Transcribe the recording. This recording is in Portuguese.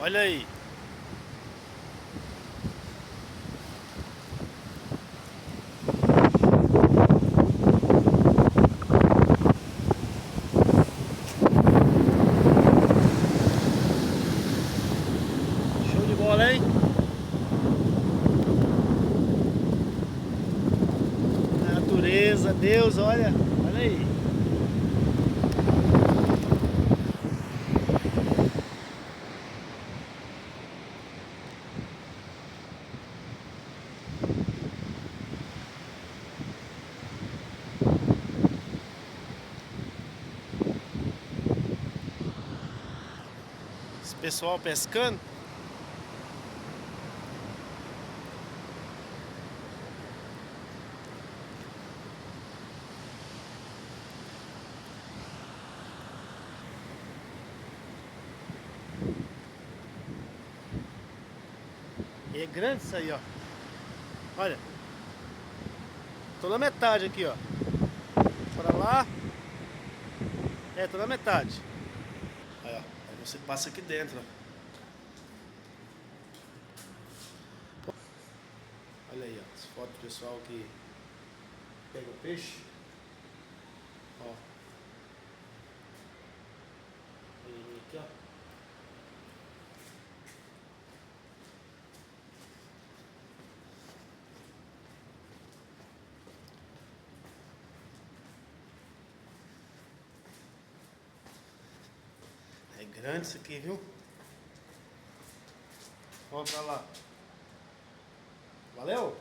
Olha aí. Show de bola, hein? Natureza, Deus, olha. Olha aí. Esse pessoal pescando. E é grande isso aí, ó. Olha. Tô na metade aqui, ó. Pra lá. É, tô na metade. Aí, ó. Aí você passa aqui dentro, ó. Olha aí, ó. As fotos do pessoal que pega o peixe. Ó. Olha aqui, ó. É grande isso aqui, viu? Vamos pra lá. Valeu?